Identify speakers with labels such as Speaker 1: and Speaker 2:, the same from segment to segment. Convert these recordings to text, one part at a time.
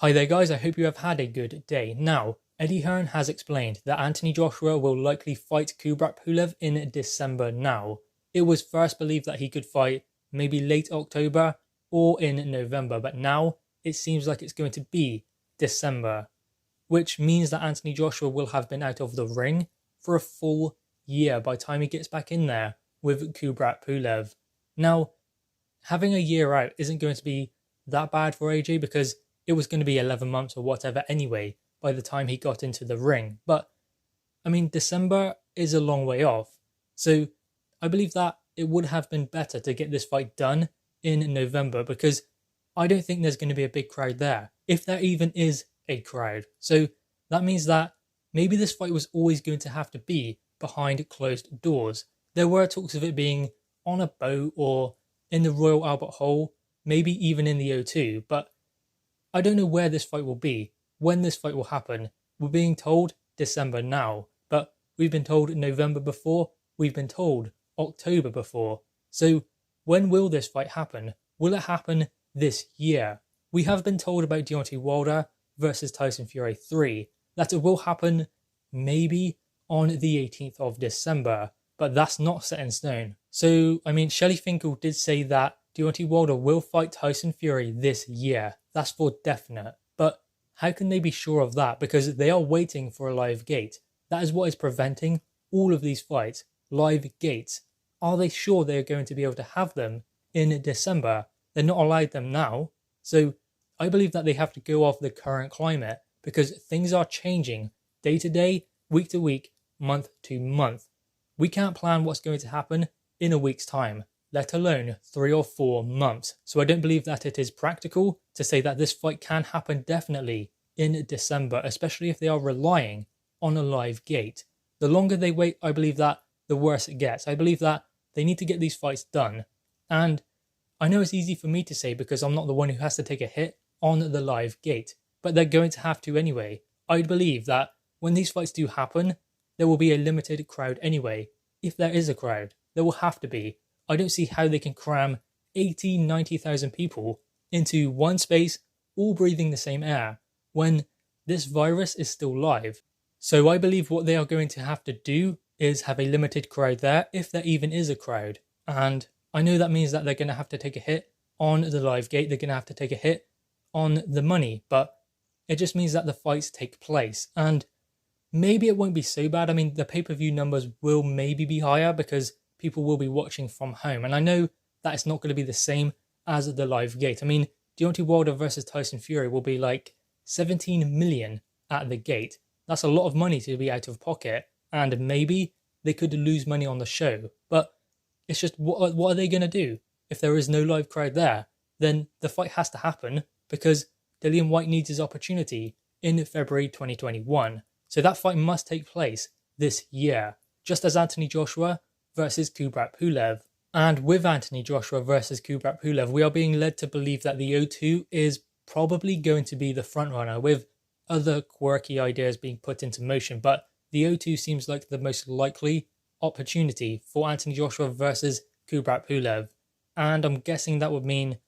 Speaker 1: Hi there guys, I hope you have had a good day. Now, Eddie Hearn has explained that Anthony Joshua will likely fight Kubrat Pulev in December now. It was first believed that he could fight maybe late October or in November, but now it seems like it's going to be December, which means that Anthony Joshua will have been out of the ring for a full year by the time he gets back in there with Kubrat Pulev. Now, having a year out isn't going to be that bad for AJ because it was going to be 11 months or whatever anyway by the time he got into the ring. But, I mean, December is a long way off. So I believe that it would have been better to get this fight done in November because I don't think there's going to be a big crowd there, if there even is a crowd. So that means that maybe this fight was always going to have to be behind closed doors. There were talks of it being on a boat or in the Royal Albert Hall, maybe even in the O2, but I don't know where this fight will be, when this fight will happen. We're being told December now, but we've been told November before, we've been told October before. So when will this fight happen? Will it happen this year? We have been told about Deontay Wilder versus Tyson Fury 3, that it will happen maybe on the 18th of December, but that's not set in stone. So, I mean, Shelley Finkel did say that Deontay Wilder will fight Tyson Fury this year. That's for definite. But how can they be sure of that? Because they are waiting for a live gate. That is what is preventing all of these fights. Live gates. Are they sure they're going to be able to have them in December? They're not allowed them now. So I believe that they have to go off the current climate because things are changing day to day, week to week, month to month. We can't plan what's going to happen in a week's time, let alone 3 or 4 months. So I don't believe that it is practical to say that this fight can happen definitely in December, especially if they are relying on a live gate. The longer they wait, I believe that the worse it gets. I believe that they need to get these fights done. And I know it's easy for me to say because I'm not the one who has to take a hit on the live gate, but they're going to have to anyway. I believe that when these fights do happen, there will be a limited crowd anyway. If there is a crowd, there will have to be. I don't see how they can cram 80, 90,000 people into one space, all breathing the same air, when this virus is still live. So I believe what they are going to have to do is have a limited crowd there, if there even is a crowd. And I know that means that they're going to have to take a hit on the live gate, they're going to have to take a hit on the money, but it just means that the fights take place. And maybe it won't be so bad. I mean, the pay-per-view numbers will maybe be higher because people will be watching from home. And I know that it's not going to be the same as the live gate. I mean, Deontay Wilder versus Tyson Fury will be like 17 million at the gate. That's a lot of money to be out of pocket. And maybe they could lose money on the show. But it's just, what are they going to do? If there is no live crowd there, then the fight has to happen because Dillian Whyte needs his opportunity in February 2021. So that fight must take place this year, just as Anthony Joshua versus Kubrat Pulev. And with Anthony Joshua versus Kubrat Pulev, we are being led to believe that the O2 is probably going to be the frontrunner, with other quirky ideas being put into motion. But the O2 seems like the most likely opportunity for Anthony Joshua versus Kubrat Pulev. And I'm guessing that would mean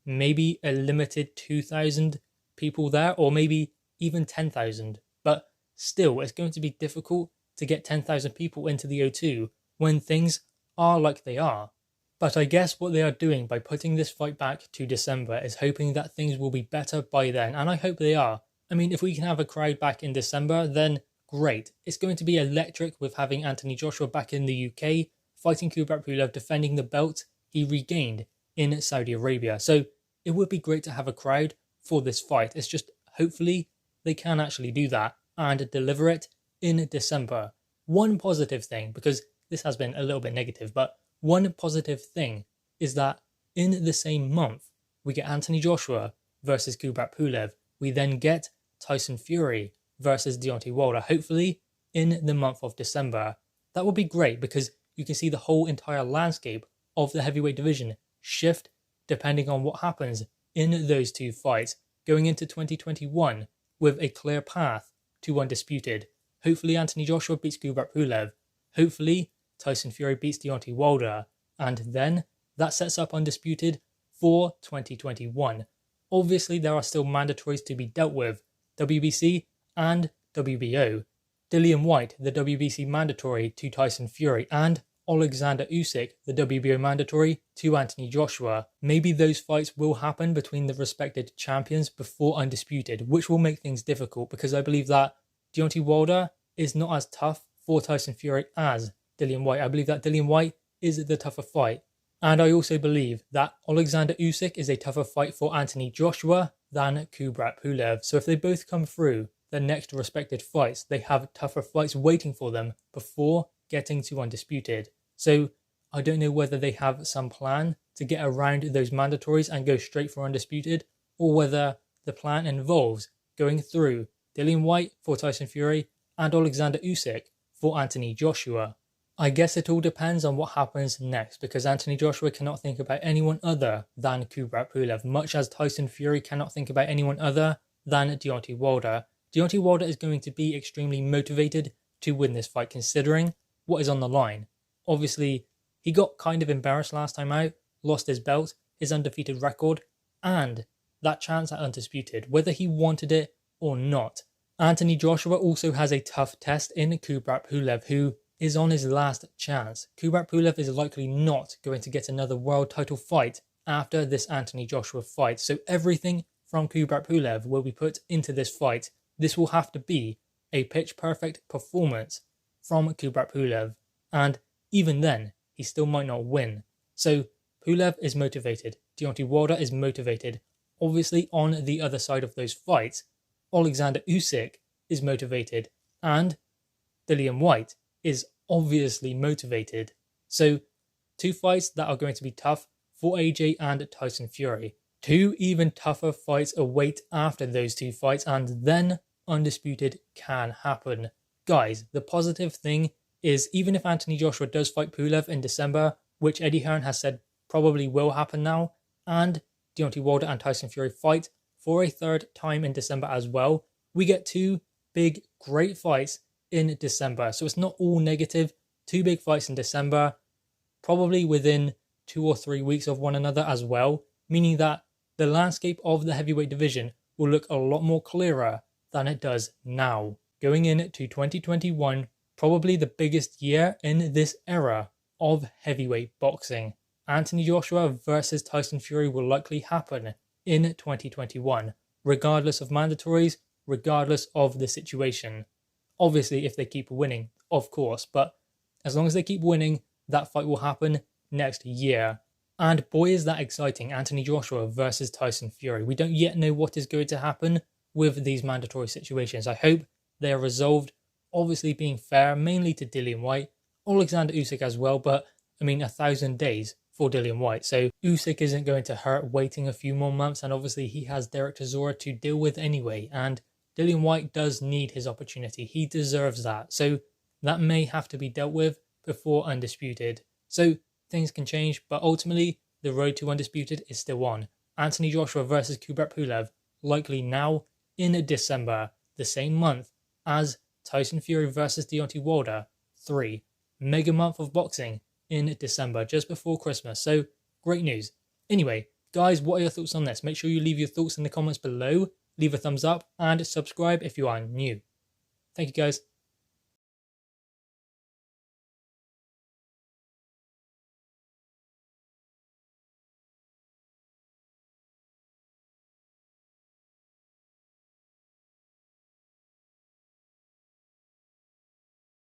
Speaker 1: maybe a limited 2,000 people there, or maybe even 10,000. But still, it's going to be difficult to get 10,000 people into the O2 when things are like they are. But I guess what they are doing by putting this fight back to December is hoping that things will be better by then, and I hope they are. I mean, if we can have a crowd back in December, then great. It's going to be electric with having Anthony Joshua back in the UK, fighting Kubrat Pulev, defending the belt he regained in Saudi Arabia. So it would be great to have a crowd for this fight. It's just, hopefully, they can actually do that and deliver it in December. One positive thing, because this has been a little bit negative, but one positive thing is that in the same month, we get Anthony Joshua versus Kubrat Pulev. We then get Tyson Fury versus Deontay Wilder, hopefully in the month of December. That would be great because you can see the whole entire landscape of the heavyweight division shift depending on what happens in those two fights, going into 2021 with a clear path to undisputed. Hopefully Anthony Joshua beats Kubrat Pulev. Hopefully Tyson Fury beats Deontay Wilder. And then that sets up undisputed for 2021. Obviously, there are still mandatories to be dealt with, WBC and WBO. Dillian Whyte, the WBC mandatory to Tyson Fury, and Alexander Usyk, the WBO mandatory to Anthony Joshua. Maybe those fights will happen between the respected champions before Undisputed, which will make things difficult because I believe that Deontay Wilder is not as tough for Tyson Fury as Dillian Whyte. I believe that Dillian Whyte is the tougher fight. And I also believe that Alexander Usyk is a tougher fight for Anthony Joshua than Kubrat Pulev. So if they both come through their next respected fights, they have tougher fights waiting for them before getting to Undisputed. So I don't know whether they have some plan to get around those mandatories and go straight for Undisputed, or whether the plan involves going through Dillian Whyte for Tyson Fury and Alexander Usyk for Anthony Joshua. I guess it all depends on what happens next, because Anthony Joshua cannot think about anyone other than Kubrat Pulev, much as Tyson Fury cannot think about anyone other than Deontay Wilder. Deontay Wilder is going to be extremely motivated to win this fight, considering what is on the line. Obviously, he got kind of embarrassed last time out, lost his belt, his undefeated record, and that chance at Undisputed, whether he wanted it or not. Anthony Joshua also has a tough test in Kubrat Pulev, who is on his last chance. Kubrat Pulev is likely not going to get another world title fight after this Anthony Joshua fight, so everything from Kubrat Pulev will be put into this fight. This will have to be a pitch-perfect performance from Kubrat Pulev, and even then, he still might not win. So Pulev is motivated, Deontay Wilder is motivated. Obviously, on the other side of those fights, Alexander Usyk is motivated, and Dillian Whyte is obviously motivated. So, two fights that are going to be tough for AJ and Tyson Fury. Two even tougher fights await after those two fights, and then Undisputed can happen. Guys, the positive thing is, even if Anthony Joshua does fight Pulev in December, which Eddie Hearn has said probably will happen now, and Deontay Wilder and Tyson Fury fight for a third time in December as well, we get two big, great fights in December. So it's not all negative. Two big fights in December, probably within 2 or 3 weeks of one another as well, meaning that the landscape of the heavyweight division will look a lot more clearer than it does now. Going into 2021, probably the biggest year in this era of heavyweight boxing. Anthony Joshua versus Tyson Fury will likely happen in 2021, regardless of mandatories, regardless of the situation. Obviously, if they keep winning, of course, but as long as they keep winning, that fight will happen next year. And boy, is that exciting, Anthony Joshua versus Tyson Fury. We don't yet know what is going to happen with these mandatory situations. I hope they are resolved, obviously being fair, mainly to Dillian Whyte, Alexander Usyk as well, but I mean 1,000 days for Dillian Whyte. So Usyk isn't going to hurt waiting a few more months, and obviously he has Derek Chisora to deal with anyway, and Dillian Whyte does need his opportunity. He deserves that. So that may have to be dealt with before Undisputed. So things can change, but ultimately the road to Undisputed is still on. Anthony Joshua versus Kubrat Pulev, likely now in December, the same month as Tyson Fury versus Deontay Wilder 3. Mega month of boxing in December, just before Christmas. So great news. Anyway, guys, what are your thoughts on this? Make sure you leave your thoughts in the comments below. Leave a thumbs up and subscribe if you are new. Thank you, guys.